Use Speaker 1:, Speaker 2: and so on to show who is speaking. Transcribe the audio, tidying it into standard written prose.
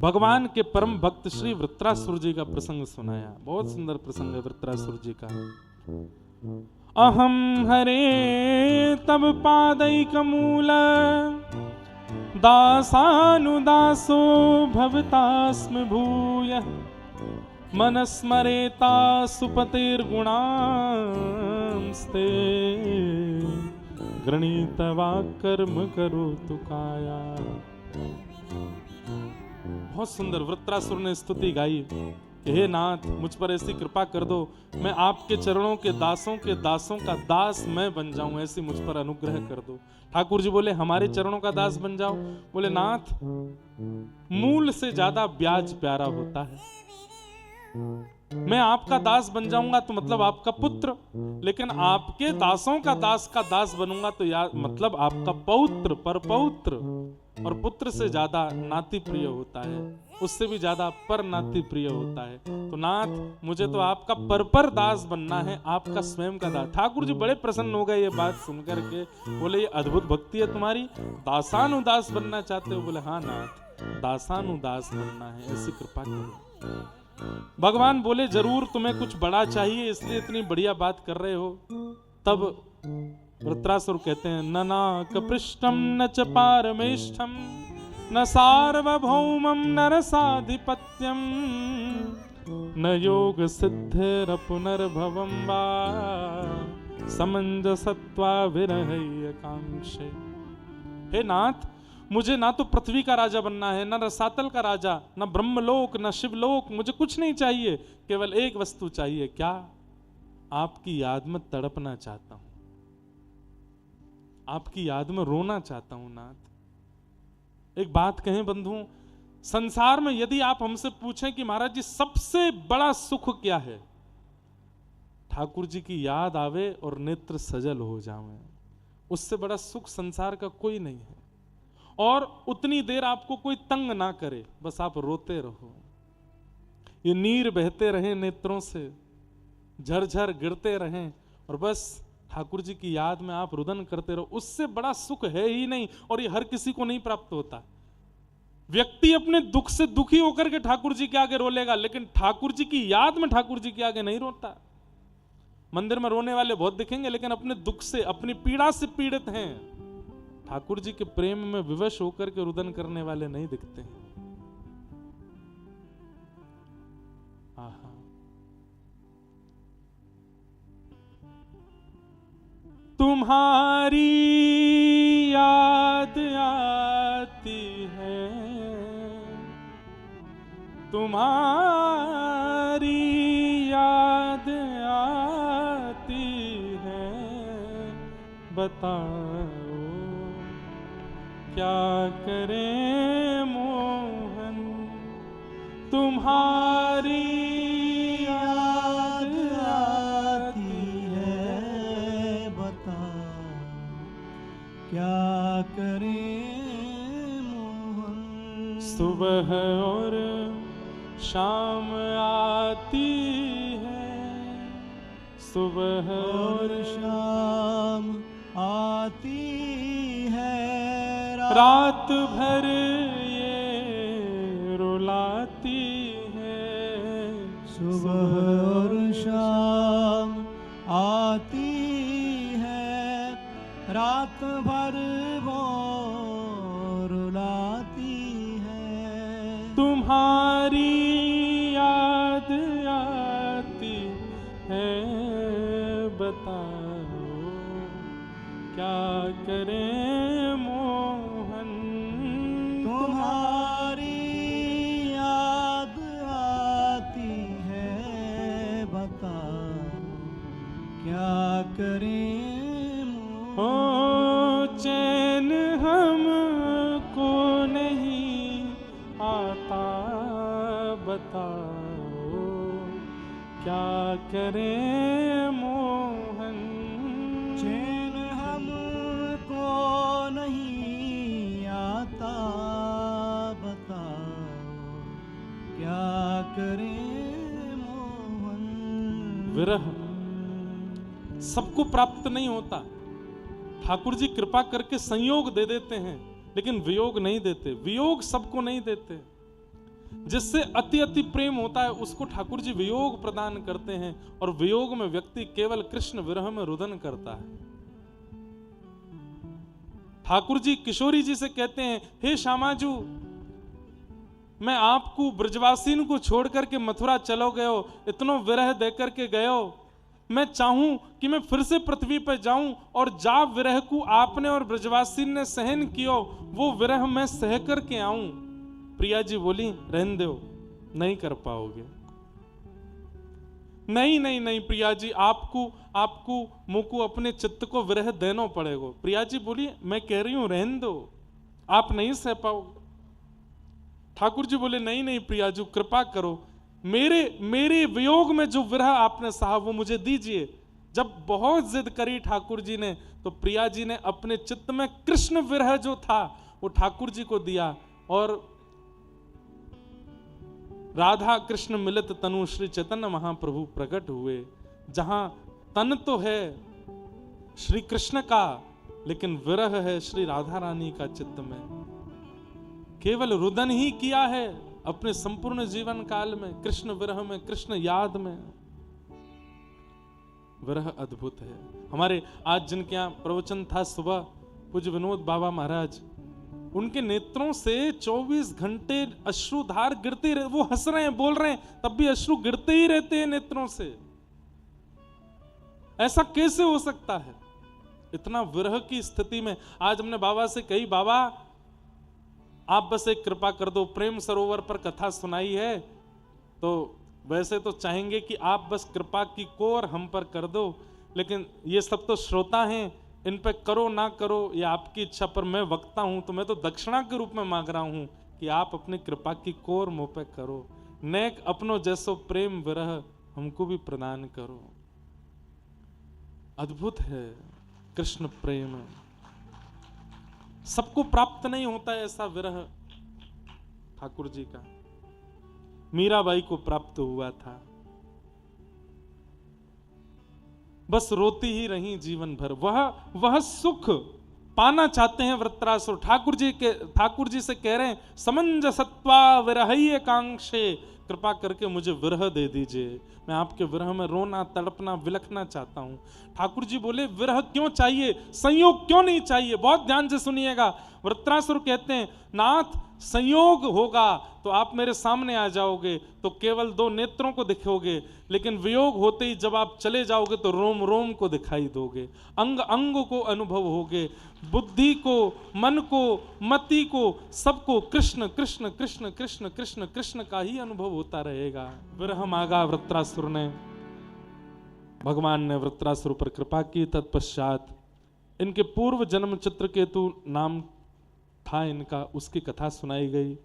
Speaker 1: भगवान के परम भक्त श्री वृत्रासुर जी का प्रसंग सुनाया। बहुत सुंदर प्रसंग है वृत्रासुर जी का। अहम हरे तब पादैकमूल दासानुदासो भवतास्म भूय मनस्मरेता सुपतेर्गुणांस्ते गृणीतवा कर्म करोतु काया। बहुत सुंदर वृत्रासुर ने स्तुति गाई कि हे नाथ, मुझ पर ऐसी कृपा कर दो, मैं आपके चरणों के दासों का दास मैं बन जाऊं, ऐसी मुझ पर अनुग्रह कर दो। ठाकुर जी बोले हमारे चरणों का दास बन जाओ। बोले नाथ, मूल से ज्यादा ब्याज प्यारा होता है। मैं आपका दास बन जाऊंगा तो मतलब आपका पुत्र, लेकिन आपके दासों का दास बनूंगा तो मतलब आपका पौत्र, पर पौत्र। और पुत्र से ज्यादा नाती प्रिय होता है, उससे भी ज्यादा पर नाती प्रिय होता है। तो नाथ, मुझे तो आपका पर दास बनना है, आपका स्वयं का दास। ठाकुर जी बड़े प्रसन्न हो गए ये बात सुनकर के। बोले ये अद्भुत भक्ति है तुम्हारी, दासानुदास बनना चाहते हो? बोले हाँ नाथ, दासानुदास बनना है, ऐसी कृपा करो। भगवान बोले जरूर तुम्हें कुछ बड़ा चाहिए, इसलिए इतनी बढ़िया बात कर रहे हो। तब वृत्रासुर कहते हैं न नाक पृष्ठम न च पारमेष्ठम न सार्वभौमम न रसाधिपत्यम न योग सिद्धिर पुनर्भवम वा समंजसत्वा विरहय कांक्षे। हे नाथ, मुझे ना तो पृथ्वी का राजा बनना है, न रसातल का राजा, न ब्रह्मलोक, न शिवलोक, मुझे कुछ नहीं चाहिए। केवल एक वस्तु चाहिए। क्या? आपकी याद में तड़पना चाहता हूं, आपकी याद में रोना चाहता हूं नाथ। एक बात कहें बंधुओं, संसार में यदि आप हमसे पूछें कि महाराज जी सबसे बड़ा सुख क्या है, ठाकुर जी की याद आवे और नेत्र सजल हो जावे, उससे बड़ा सुख संसार का कोई नहीं है। और उतनी देर आपको कोई तंग ना करे, बस आप रोते रहो, ये नीर बहते रहे नेत्रों से, झरझर गिरते रहें, और बस ठाकुर जी की याद में आप रुदन करते रहो, उससे बड़ा सुख है ही नहीं। और ये हर किसी को नहीं प्राप्त होता। व्यक्ति अपने दुख से दुखी होकर के ठाकुर जी के आगे रो लेगा, लेकिन ठाकुर जी की याद में ठाकुर जी के आगे नहीं रोता। मंदिर में रोने वाले बहुत दिखेंगे, लेकिन अपने दुख से, अपनी पीड़ा से पीड़ित हैं। ठाकुर जी के प्रेम में विवश होकर के रुदन करने वाले नहीं दिखते हैं। आहा, तुम्हारी याद आती है, तुम्हारी याद आती है, बताओ क्या करें मोहन, तुम्हारी याद आती है, बताओ क्या करें मोहन। सुबह और शाम आती है, सुबह और शाम आती है, रात भर ये रुलाती है, सुबह और शाम आती है, रात भर वो रुलाती है, तुम्हारी याद आती है, बताओ क्या करें मोहन, तुम्हारी याद आती है, बताओ क्या करें मोहन। ओ चैन हमको नहीं आता, बताओ क्या करें मोहन, चैन हमको नहीं आता, बताओ क्या करें मोहन। विरह सबको प्राप्त नहीं होता। ठाकुर जी कृपा करके संयोग दे देते हैं, लेकिन वियोग नहीं देते। वियोग सबको नहीं देते। जिससे अति अति प्रेम होता है उसको ठाकुर जी वियोग प्रदान करते हैं, और वियोग में व्यक्ति केवल कृष्ण विरह में रुदन करता है। ठाकुर जी किशोरी जी से कहते हैं, हे श्यामाजू, मैं आपको ब्रजवासीन को छोड़ करके मथुरा चलो गयो, इतनो विरह दे करके गयो, मैं चाहूं कि मैं फिर से पृथ्वी पर जाऊं और जा विरह को आपने और ब्रजवासीन ने सहन कियो, वो विरह मैं सह करके आऊं। प्रिया जी बोली, रहने दो, नहीं कर पाओगे। नहीं नहीं नहीं प्रिया जी, आपको मुझको अपने चित्त को विरह देना पड़ेगा। प्रिया जी बोली, मैं कह रही हूं रहने दो, आप नहीं सह पाओगे। ठाकुर जी बोले, नहीं नहीं प्रिया जी, कृपा करो, मेरे वियोग में जो विरह आपने सहा वो मुझे दीजिए। जब बहुत जिद करी ठाकुर जी ने, तो प्रिया जी ने अपने चित्त में कृष्ण विरह जो था वो ठाकुर जी को दिया, और राधा कृष्ण मिलित तनु श्री चैतन्य महाप्रभु प्रकट हुए। जहां तन तो है श्री कृष्ण का, लेकिन विरह है श्री राधा रानी का चित्त में। केवल रुदन ही किया है अपने संपूर्ण जीवन काल में, कृष्ण विरह में, कृष्ण याद में। विरह अद्भुत है। हमारे आज जिनके यहाँ प्रवचन था सुबह, पूज्य विनोद बाबा महाराज, उनके नेत्रों से 24 घंटे अश्रुधार गिरते रहे। वो हंस रहे हैं, बोल रहे हैं, तब भी अश्रु गिरते ही रहते हैं नेत्रों से। ऐसा कैसे हो सकता है? इतना विरह की स्थिति में आज हमने बाबा से कही, बाबा आप बस एक कृपा कर दो, प्रेम सरोवर पर कथा सुनाई है, तो वैसे तो चाहेंगे कि आप बस कृपा की कोर हम पर कर दो, लेकिन ये सब तो श्रोता हैं, इन पे करो ना करो ये आपकी इच्छा, पर मैं वक्ता हूं तो मैं तो दक्षिणा के रूप में मांग रहा हूं कि आप अपनी कृपा की कोर मुंह पे करो, नेक अपनों जैसो प्रेम विरह हमको भी प्रदान करो। अद्भुत है कृष्ण प्रेम, सबको प्राप्त नहीं होता है ऐसा विरह। ठाकुर जी का मीराबाई को प्राप्त हुआ था, बस रोती ही रही जीवन भर। वह सुख पाना चाहते हैं वृत्रासुर। ठाकुर जी से कह रहे हैं, समंजसत्वा विरहय कांक्षे, कृपा करके मुझे विरह दे दीजिए, मैं आपके विरह में रोना तड़पना विलखना चाहता हूं। ठाकुर जी बोले, विरह क्यों चाहिए, संयोग क्यों नहीं चाहिए? बहुत ध्यान से सुनिएगा। वृत्रासुर कहते हैं, नाथ संयोग होगा तो आप मेरे सामने आ जाओगे तो केवल 2 नेत्रों को दिखोगे, लेकिन वियोग होते ही जब आप चले जाओगे तो रोम रोम को दिखाई दोगे, अंग अंग को अनुभव होगे, बुद्धि को, मन को, मति को, सबको कृष्ण कृष्ण कृष्ण कृष्ण कृष्ण कृष्ण का ही अनुभव होता रहेगा। विरह मांगा वृत्रासुर ने, भगवान ने वृत्रासुर पर कृपा की। तत्पश्चात इनके पूर्व जन्म चित्रकेतु नाम था इनका, उसकी कथा सुनाई गई।